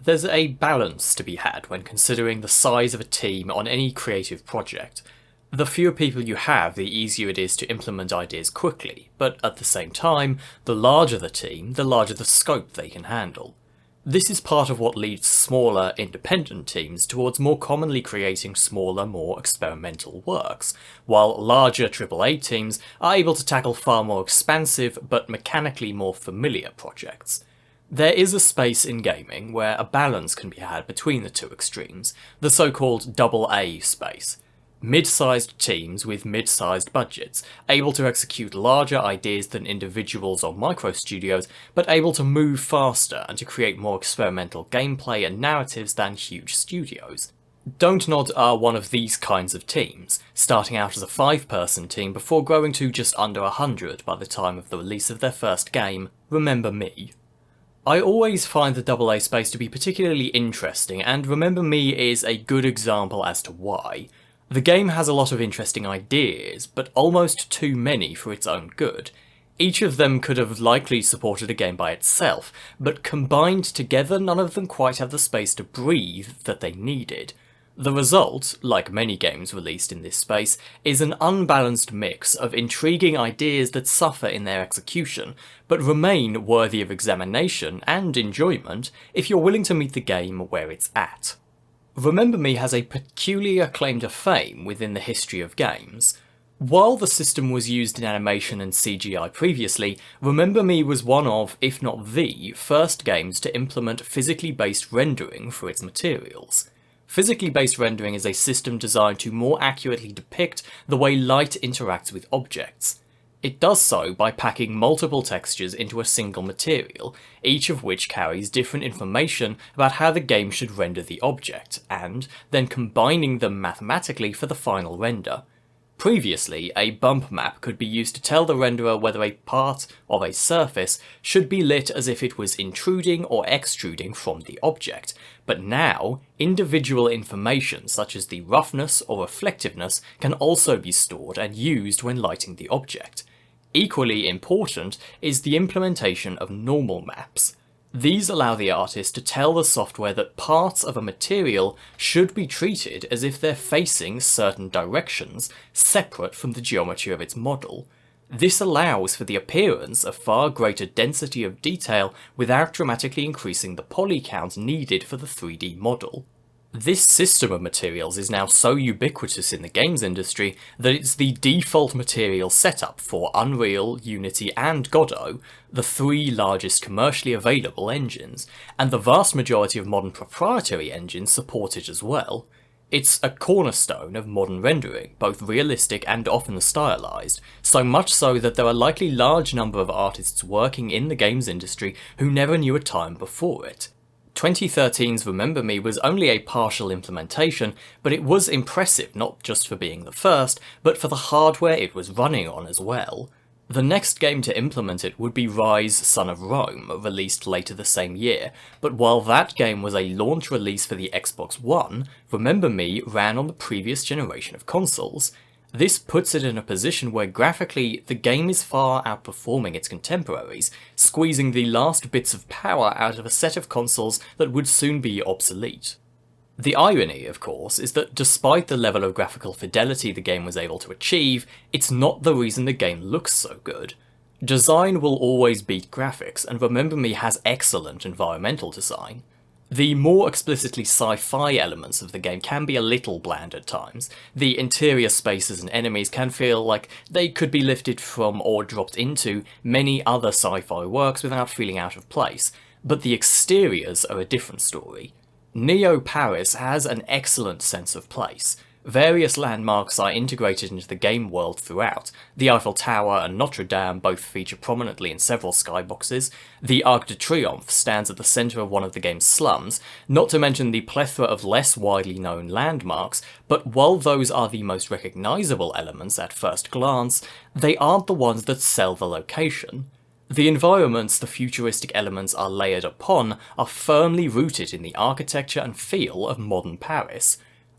There's a balance to be had when considering the size of a team on any creative project. The fewer people you have, the easier it is to implement ideas quickly, but at the same time, the larger the team, the larger the scope they can handle. This is part of what leads smaller, independent teams towards more commonly creating smaller, more experimental works, while larger AAA teams are able to tackle far more expansive, but mechanically more familiar projects. There is a space in gaming where a balance can be had between the two extremes, the so-called double A space. Mid-sized teams with mid-sized budgets, able to execute larger ideas than individuals or micro-studios, but able to move faster and to create more experimental gameplay and narratives than huge studios. Don't Nod are one of these kinds of teams, starting out as a 5-person team before growing to just under 100 by the time of the release of their first game, Remember Me. I always find the AA space to be particularly interesting, and Remember Me is a good example as to why. The game has a lot of interesting ideas, but almost too many for its own good. Each of them could have likely supported a game by itself, but combined together none of them quite have the space to breathe that they needed. The result, like many games released in this space, is an unbalanced mix of intriguing ideas that suffer in their execution, but remain worthy of examination and enjoyment if you're willing to meet the game where it's at. Remember Me has a peculiar claim to fame within the history of games. While the system was used in animation and CGI previously, Remember Me was one of, if not the, first games to implement physically based rendering for its materials. Physically based rendering is a system designed to more accurately depict the way light interacts with objects. It does so by packing multiple textures into a single material, each of which carries different information about how the game should render the object, and then combining them mathematically for the final render. Previously, a bump map could be used to tell the renderer whether a part of a surface should be lit as if it was intruding or extruding from the object, but now, individual information such as the roughness or reflectiveness can also be stored and used when lighting the object. Equally important is the implementation of normal maps. These allow the artist to tell the software that parts of a material should be treated as if they're facing certain directions, separate from the geometry of its model. This allows for the appearance of far greater density of detail without dramatically increasing the poly count needed for the 3D model. This system of materials is now so ubiquitous in the games industry that it's the default material setup for Unreal, Unity and Godot, the 3 largest commercially available engines, and the vast majority of modern proprietary engines support it as well. It's a cornerstone of modern rendering, both realistic and often stylized, so much so that there are likely large number of artists working in the games industry who never knew a time before it. 2013's Remember Me was only a partial implementation, but it was impressive not just for being the first, but for the hardware it was running on as well. The next game to implement it would be Rise: Son of Rome, released later the same year, but while that game was a launch release for the Xbox One, Remember Me ran on the previous generation of consoles. This puts it in a position where graphically the game is far outperforming its contemporaries, squeezing the last bits of power out of a set of consoles that would soon be obsolete. The irony, of course, is that despite the level of graphical fidelity the game was able to achieve, it's not the reason the game looks so good. Design will always beat graphics, and Remember Me has excellent environmental design. The more explicitly sci-fi elements of the game can be a little bland at times. The interior spaces and enemies can feel like they could be lifted from or dropped into many other sci-fi works without feeling out of place, but the exteriors are a different story. Neo Paris has an excellent sense of place. Various landmarks are integrated into the game world throughout. The Eiffel Tower and Notre Dame both feature prominently in several skyboxes. The Arc de Triomphe stands at the centre of one of the game's slums, not to mention the plethora of less widely known landmarks, but while those are the most recognisable elements at first glance, they aren't the ones that sell the location. The environments the futuristic elements are layered upon are firmly rooted in the architecture and feel of modern Paris.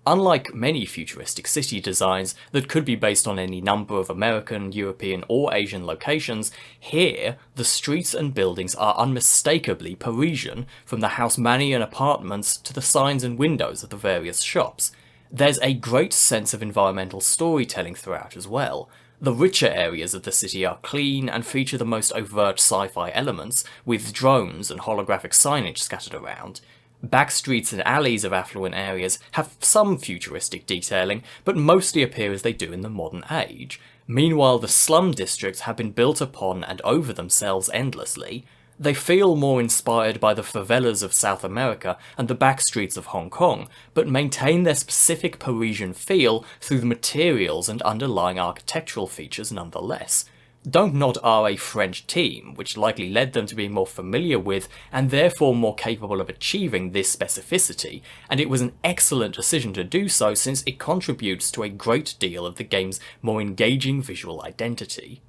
Unlike many futuristic city designs that could be based on any number of American, European, or Asian locations, here the streets and buildings are unmistakably Parisian, from the Haussmannian apartments to the signs and windows of the various shops. There's a great sense of environmental storytelling throughout as well. The richer areas of the city are clean and feature the most overt sci-fi elements, with drones and holographic signage scattered around. Back streets and alleys of affluent areas have some futuristic detailing, but mostly appear as they do in the modern age. Meanwhile, the slum districts have been built upon and over themselves endlessly. They feel more inspired by the favelas of South America and the back streets of Hong Kong, but maintain their specific Parisian feel through the materials and underlying architectural features nonetheless. Dontnod are a French team, which likely led them to be more familiar with and therefore more capable of achieving this specificity, and it was an excellent decision to do so since it contributes to a great deal of the game's more engaging visual identity.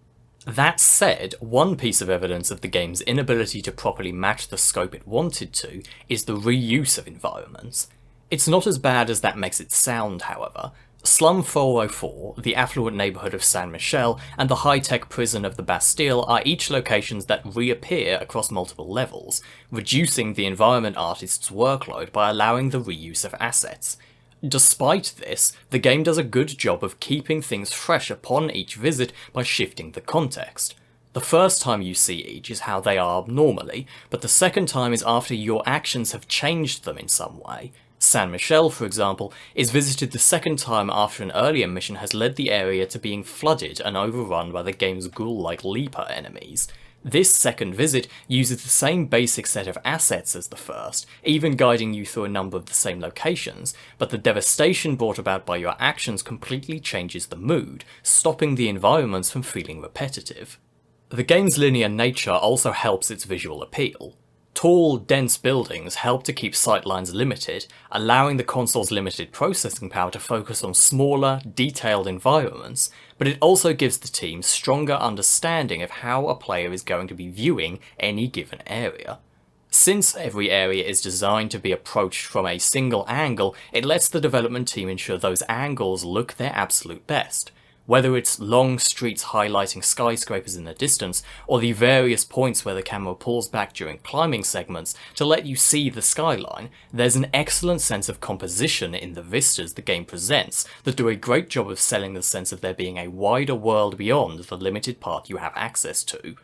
That said, one piece of evidence of the game's inability to properly match the scope it wanted to is the reuse of environments. It's not as bad as that makes it sound, however. Slum 404, the affluent neighbourhood of Saint-Michel, and the high-tech prison of the Bastille are each locations that reappear across multiple levels, reducing the environment artist's workload by allowing the reuse of assets. Despite this, the game does a good job of keeping things fresh upon each visit by shifting the context. The first time you see each is how they are normally, but the second time is after your actions have changed them in some way. Saint-Michel, for example, is visited the second time after an earlier mission has led the area to being flooded and overrun by the game's ghoul-like leaper enemies. This second visit uses the same basic set of assets as the first, even guiding you through a number of the same locations, but the devastation brought about by your actions completely changes the mood, stopping the environments from feeling repetitive. The game's linear nature also helps its visual appeal. Tall, dense buildings help to keep sightlines limited, allowing the console's limited processing power to focus on smaller, detailed environments, but it also gives the team stronger understanding of how a player is going to be viewing any given area. Since every area is designed to be approached from a single angle, it lets the development team ensure those angles look their absolute best. Whether it's long streets highlighting skyscrapers in the distance, or the various points where the camera pulls back during climbing segments to let you see the skyline, there's an excellent sense of composition in the vistas the game presents that do a great job of selling the sense of there being a wider world beyond the limited part you have access to.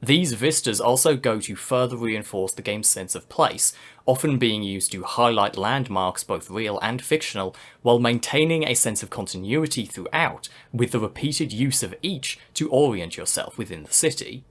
These vistas also go to further reinforce the game's sense of place, often being used to highlight landmarks both real and fictional, while maintaining a sense of continuity throughout, with the repeated use of each to orient yourself within the city.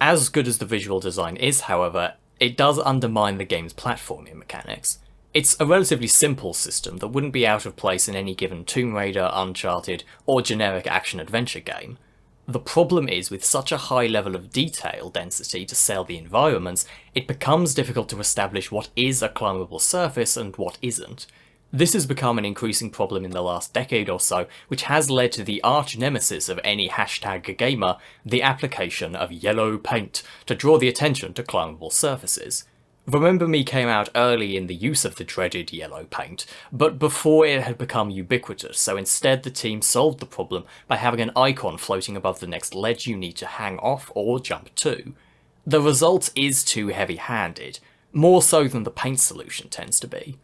As good as the visual design is, however, it does undermine the game's platforming mechanics. It's a relatively simple system that wouldn't be out of place in any given Tomb Raider, Uncharted, or generic action-adventure game. The problem is, with such a high level of detail density to sell the environments, it becomes difficult to establish what is a climbable surface and what isn't. This has become an increasing problem in the last decade or so, which has led to the arch-nemesis of any #gamer, the application of yellow paint to draw the attention to climbable surfaces. Remember Me came out early in the use of the dreaded yellow paint, but before it had become ubiquitous, so instead the team solved the problem by having an icon floating above the next ledge you need to hang off or jump to. The result is too heavy-handed, more so than the paint solution tends to be.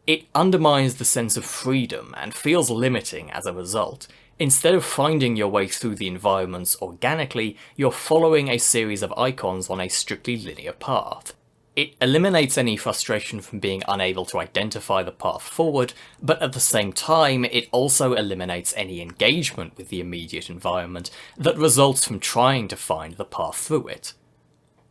It undermines the sense of freedom and feels limiting as a result. Instead of finding your way through the environments organically, you're following a series of icons on a strictly linear path. It eliminates any frustration from being unable to identify the path forward, but at the same time it also eliminates any engagement with the immediate environment that results from trying to find the path through it.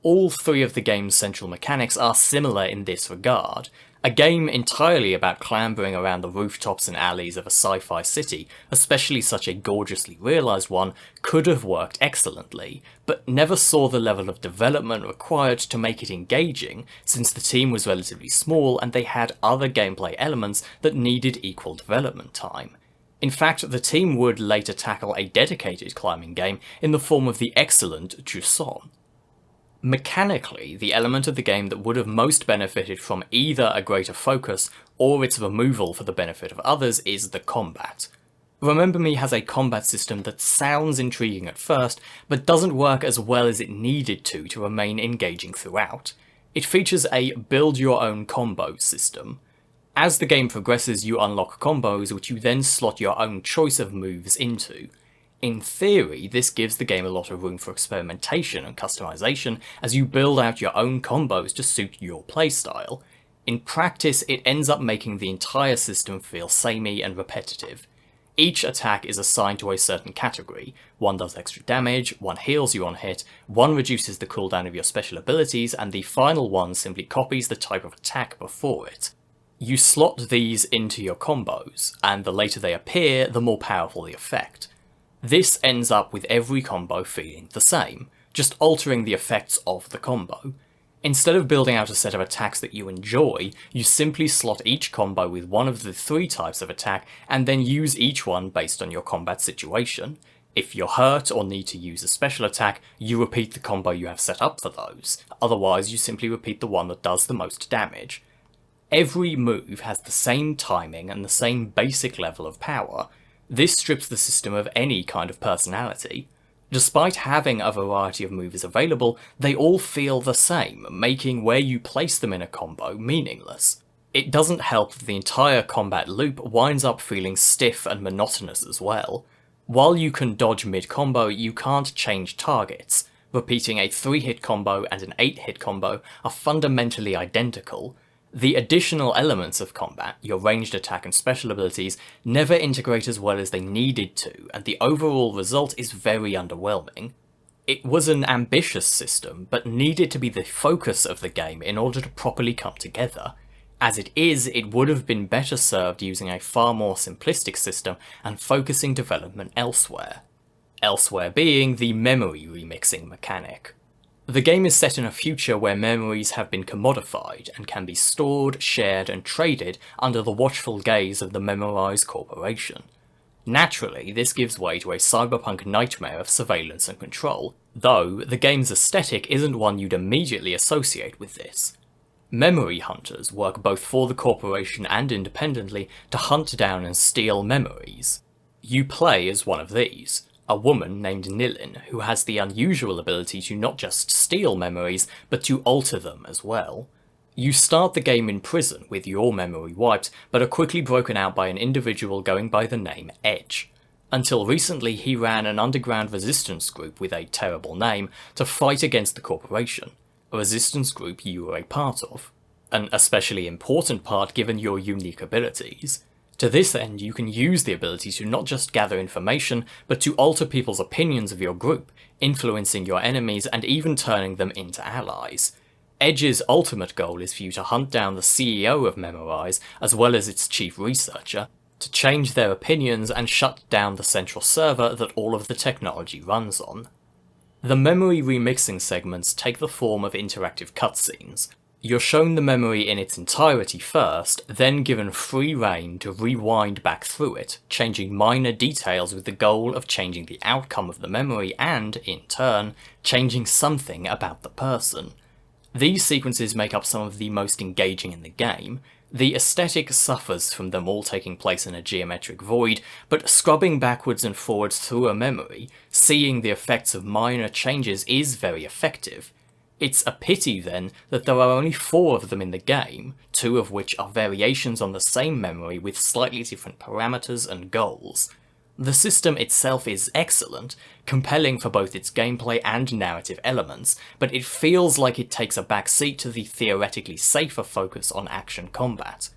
All three of the game's central mechanics are similar in this regard. A game entirely about clambering around the rooftops and alleys of a sci-fi city, especially such a gorgeously realised one, could have worked excellently, but never saw the level of development required to make it engaging, since the team was relatively small and they had other gameplay elements that needed equal development time. In fact, the team would later tackle a dedicated climbing game in the form of the excellent Jusant. Mechanically, the element of the game that would have most benefited from either a greater focus or its removal for the benefit of others is the combat. Remember Me has a combat system that sounds intriguing at first, but doesn't work as well as it needed to remain engaging throughout. It features a build-your-own combo system. As the game progresses, you unlock combos which you then slot your own choice of moves into. In theory, this gives the game a lot of room for experimentation and customization as you build out your own combos to suit your playstyle. In practice, it ends up making the entire system feel samey and repetitive. Each attack is assigned to a certain category. One does extra damage, one heals you on hit, one reduces the cooldown of your special abilities, and the final one simply copies the type of attack before it. You slot these into your combos, and the later they appear, the more powerful the effect. This ends up with every combo feeling the same, just altering the effects of the combo. Instead of building out a set of attacks that you enjoy, you simply slot each combo with one of the 3 types of attack and then use each one based on your combat situation. If you're hurt or need to use a special attack, you repeat the combo you have set up for those, otherwise you simply repeat the one that does the most damage. Every move has the same timing and the same basic level of power. This strips the system of any kind of personality. Despite having a variety of moves available, they all feel the same, making where you place them in a combo meaningless. It doesn't help that the entire combat loop winds up feeling stiff and monotonous as well. While you can dodge mid-combo, you can't change targets. Repeating a 3-hit combo and an 8-hit combo are fundamentally identical. The additional elements of combat, your ranged attack and special abilities, never integrate as well as they needed to, and the overall result is very underwhelming. It was an ambitious system, but needed to be the focus of the game in order to properly come together. As it is, it would have been better served using a far more simplistic system and focusing development elsewhere. Elsewhere being the memory remixing mechanic. The game is set in a future where memories have been commodified and can be stored, shared, and traded under the watchful gaze of the Memorize Corporation. Naturally, this gives way to a cyberpunk nightmare of surveillance and control, though the game's aesthetic isn't one you'd immediately associate with this. Memory hunters work both for the corporation and independently to hunt down and steal memories. You play as one of these. A woman named Nilin, who has the unusual ability to not just steal memories, but to alter them as well. You start the game in prison with your memory wiped, but are quickly broken out by an individual going by the name Edge. Until recently, he ran an underground resistance group with a terrible name to fight against the corporation, a resistance group you were a part of. An especially important part given your unique abilities. To this end, you can use the ability to not just gather information, but to alter people's opinions of your group, influencing your enemies and even turning them into allies. Edge's ultimate goal is for you to hunt down the CEO of Memorize, as well as its chief researcher, to change their opinions and shut down the central server that all of the technology runs on. The memory remixing segments take the form of interactive cutscenes. You're shown the memory in its entirety first, then given free rein to rewind back through it, changing minor details with the goal of changing the outcome of the memory and, in turn, changing something about the person. These sequences make up some of the most engaging in the game. The aesthetic suffers from them all taking place in a geometric void, but scrubbing backwards and forwards through a memory, seeing the effects of minor changes is very effective. It's a pity then that there are only 4 of them in the game, 2 of which are variations on the same memory with slightly different parameters and goals. The system itself is excellent, compelling for both its gameplay and narrative elements, but it feels like it takes a backseat to the theoretically safer focus on action combat.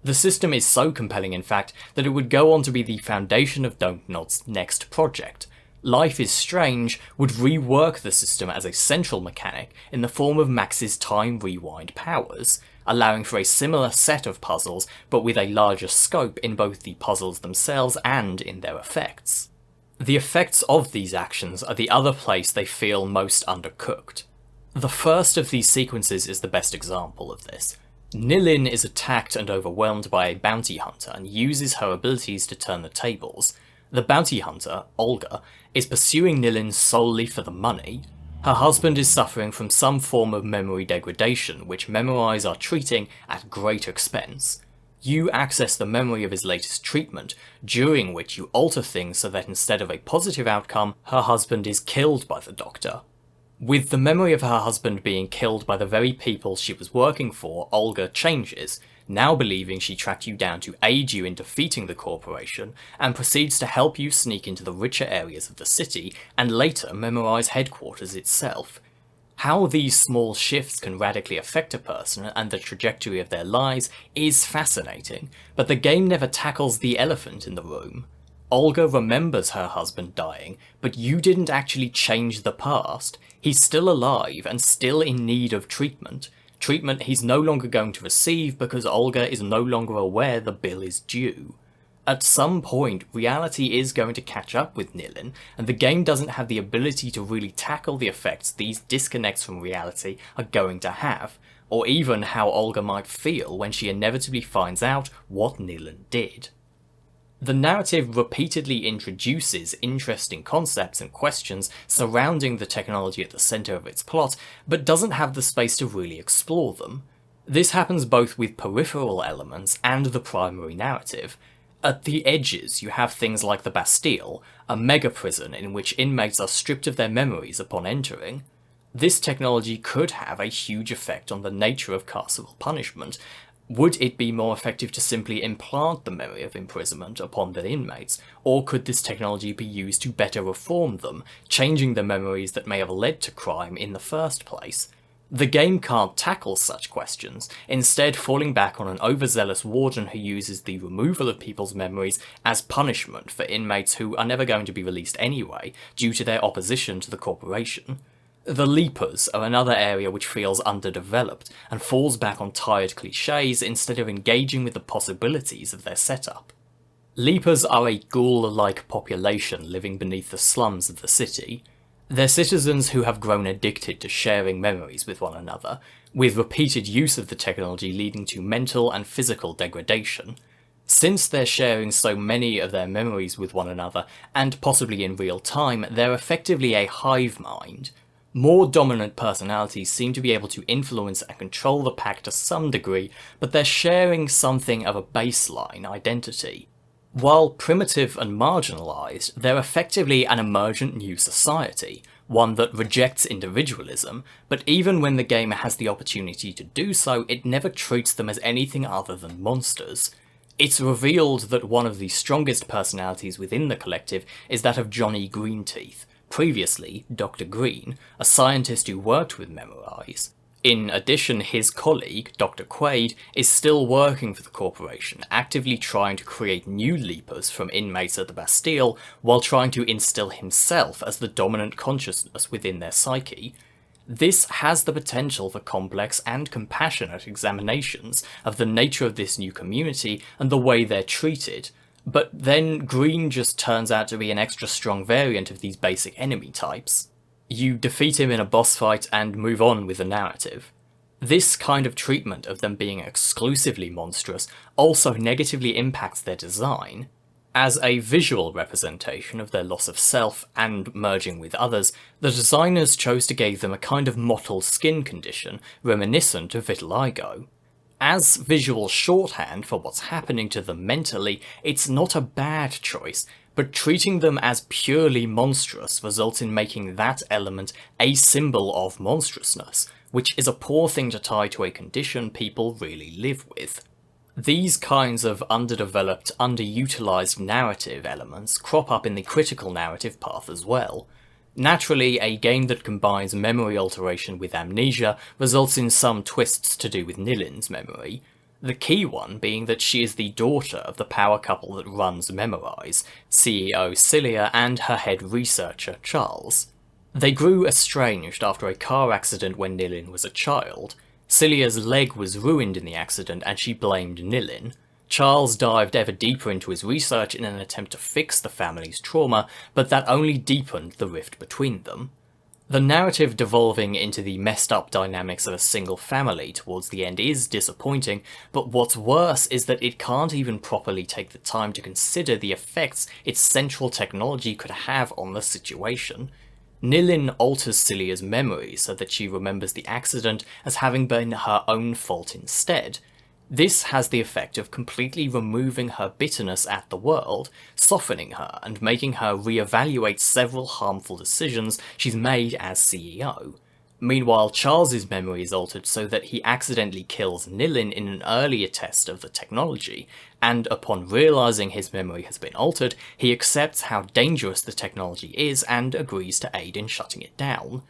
The system is so compelling in fact that it would go on to be the foundation of Dontnod's next project. Life is Strange would rework the system as a central mechanic in the form of Max's time rewind powers, allowing for a similar set of puzzles but with a larger scope in both the puzzles themselves and in their effects. The effects of these actions are the other place they feel most undercooked. The first of these sequences is the best example of this. Nilin is attacked and overwhelmed by a bounty hunter and uses her abilities to turn the tables. The bounty hunter, Olga, is pursuing Nilin solely for the money. Her husband is suffering from some form of memory degradation, which Memorize are treating at great expense. You access the memory of his latest treatment, during which you alter things so that instead of a positive outcome, her husband is killed by the doctor. With the memory of her husband being killed by the very people she was working for, Olga changes, now believing she tracked you down to aid you in defeating the corporation, and proceeds to help you sneak into the richer areas of the city, and later memorize headquarters itself. How these small shifts can radically affect a person and the trajectory of their lives is fascinating, but the game never tackles the elephant in the room. Olga remembers her husband dying, but you didn't actually change the past. He's still alive and still in need of treatment. Treatment he's no longer going to receive because Olga is no longer aware the bill is due. At some point, reality is going to catch up with Nilin, and the game doesn't have the ability to really tackle the effects these disconnects from reality are going to have, or even how Olga might feel when she inevitably finds out what Nilin did. The narrative repeatedly introduces interesting concepts and questions surrounding the technology at the centre of its plot, but doesn't have the space to really explore them. This happens both with peripheral elements and the primary narrative. At the edges, you have things like the Bastille, a mega-prison in which inmates are stripped of their memories upon entering. This technology could have a huge effect on the nature of carceral punishment. Would it be more effective to simply implant the memory of imprisonment upon the inmates, or could this technology be used to better reform them, changing the memories that may have led to crime in the first place? The game can't tackle such questions, instead falling back on an overzealous warden who uses the removal of people's memories as punishment for inmates who are never going to be released anyway, due to their opposition to the corporation. The Leapers are another area which feels underdeveloped, and falls back on tired cliches instead of engaging with the possibilities of their setup. Leapers are a ghoul-like population living beneath the slums of the city. They're citizens who have grown addicted to sharing memories with one another, with repeated use of the technology leading to mental and physical degradation. Since they're sharing so many of their memories with one another, and possibly in real time, they're effectively a hive mind. More dominant personalities seem to be able to influence and control the pack to some degree, but they're sharing something of a baseline identity. While primitive and marginalised, they're effectively an emergent new society, one that rejects individualism, but even when the game has the opportunity to do so, it never treats them as anything other than monsters. It's revealed that one of the strongest personalities within the collective is that of Johnny Greenteeth, previously Dr. Green, a scientist who worked with Memorize. In addition, his colleague, Dr. Quaid, is still working for the corporation, actively trying to create new Leapers from inmates at the Bastille, while trying to instill himself as the dominant consciousness within their psyche. This has the potential for complex and compassionate examinations of the nature of this new community and the way they're treated, but then Green just turns out to be an extra strong variant of these basic enemy types. You defeat him in a boss fight and move on with the narrative. This kind of treatment of them being exclusively monstrous also negatively impacts their design. As a visual representation of their loss of self and merging with others, the designers chose to give them a kind of mottled skin condition reminiscent of vitiligo. As visual shorthand for what's happening to them mentally, it's not a bad choice, but treating them as purely monstrous results in making that element a symbol of monstrousness, which is a poor thing to tie to a condition people really live with. These kinds of underdeveloped, underutilised narrative elements crop up in the critical narrative path as well. Naturally, a game that combines memory alteration with amnesia results in some twists to do with Nilin's memory. The key one being that she is the daughter of the power couple that runs Memorize, CEO Cilia and her head researcher Charles. They grew estranged after a car accident when Nilin was a child. Cilia's leg was ruined in the accident and she blamed Nilin. Charles dived ever deeper into his research in an attempt to fix the family's trauma, but that only deepened the rift between them. The narrative devolving into the messed up dynamics of a single family towards the end is disappointing, but what's worse is that it can't even properly take the time to consider the effects its central technology could have on the situation. Nilin alters Celia's memory so that she remembers the accident as having been her own fault instead. This has the effect of completely removing her bitterness at the world, softening her and making her re-evaluate several harmful decisions she's made as CEO. Meanwhile, Charles's memory is altered so that he accidentally kills Nilin in an earlier test of the technology, and upon realising his memory has been altered, he accepts how dangerous the technology is and agrees to aid in shutting it down.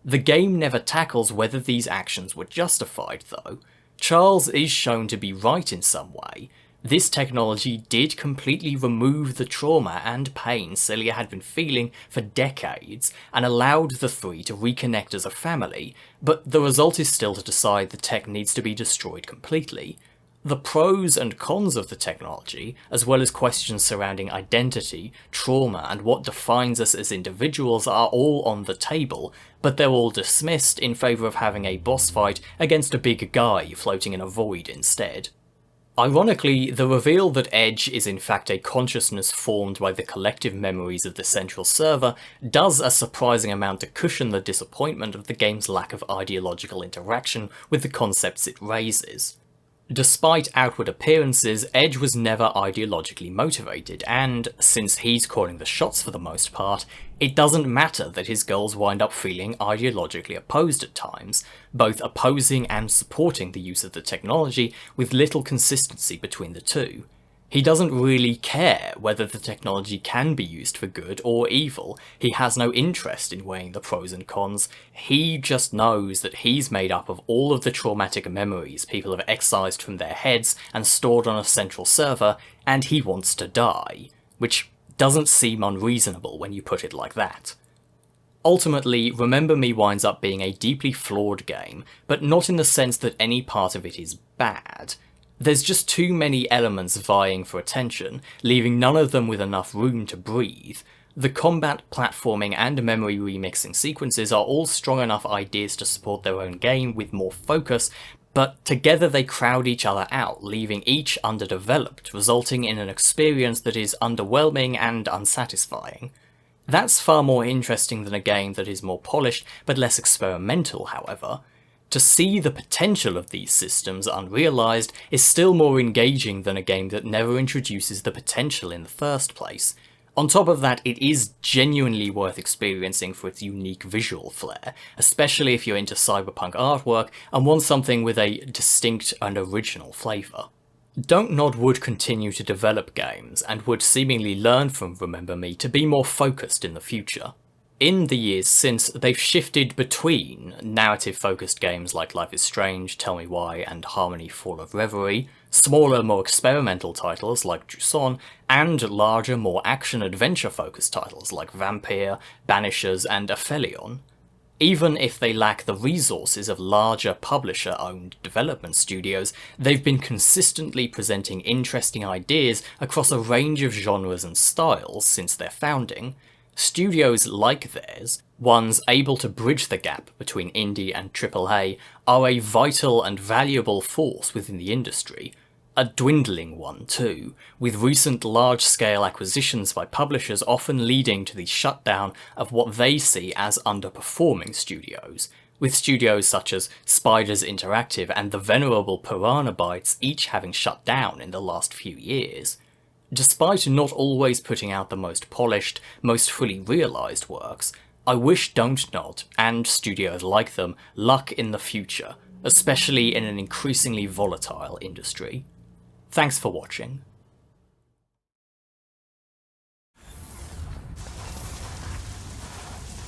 The game never tackles whether these actions were justified, though. Charles is shown to be right in some way. This technology did completely remove the trauma and pain Celia had been feeling for decades, and allowed the three to reconnect as a family, but the result is still to decide the tech needs to be destroyed completely. The pros and cons of the technology, as well as questions surrounding identity, trauma, and what defines us as individuals are all on the table, but they're all dismissed in favour of having a boss fight against a big guy floating in a void instead. Ironically, the reveal that Edge is in fact a consciousness formed by the collective memories of the central server does a surprising amount to cushion the disappointment of the game's lack of ideological interaction with the concepts it raises. Despite outward appearances, Edge was never ideologically motivated, and, since he's calling the shots for the most part, it doesn't matter that his goals wind up feeling ideologically opposed at times, both opposing and supporting the use of the technology with little consistency between the two. He doesn't really care whether the technology can be used for good or evil. He has no interest in weighing the pros and cons. He just knows that he's made up of all of the traumatic memories people have excised from their heads and stored on a central server, and he wants to die. Which doesn't seem unreasonable when you put it like that. Ultimately, Remember Me winds up being a deeply flawed game, but not in the sense that any part of it is bad. There's just too many elements vying for attention, leaving none of them with enough room to breathe. The combat, platforming, and memory remixing sequences are all strong enough ideas to support their own game with more focus, but together they crowd each other out, leaving each underdeveloped, resulting in an experience that is underwhelming and unsatisfying. That's far more interesting than a game that is more polished but less experimental, however. To see the potential of these systems unrealised is still more engaging than a game that never introduces the potential in the first place. On top of that, it is genuinely worth experiencing for its unique visual flair, especially if you're into cyberpunk artwork and want something with a distinct and original flavour. Don't Nod would continue to develop games, and would seemingly learn from Remember Me to be more focused in the future. In the years since, they've shifted between narrative-focused games like Life is Strange, Tell Me Why, and Harmony Fall of Reverie, smaller, more experimental titles like Jusant, and larger, more action-adventure-focused titles like Vampire, Banishers, and Aphelion. Even if they lack the resources of larger publisher-owned development studios, they've been consistently presenting interesting ideas across a range of genres and styles since their founding. Studios like theirs, ones able to bridge the gap between indie and AAA, are a vital and valuable force within the industry. A dwindling one too, with recent large-scale acquisitions by publishers often leading to the shutdown of what they see as underperforming studios, with studios such as Spiders Interactive and the venerable Piranha Bytes each having shut down in the last few years. Despite not always putting out the most polished, most fully realised works, I wish Don't Nod, and studios like them, luck in the future, especially in an increasingly volatile industry. Thanks for watching.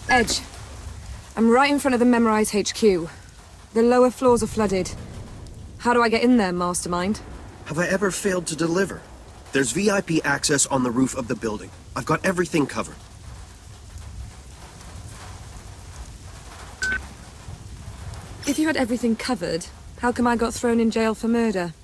Edge. I'm right in front of the Memorize HQ. The lower floors are flooded. How do I get in there, Mastermind? Have I ever failed to deliver? There's VIP access on the roof of the building. I've got everything covered. If you had everything covered, how come I got thrown in jail for murder?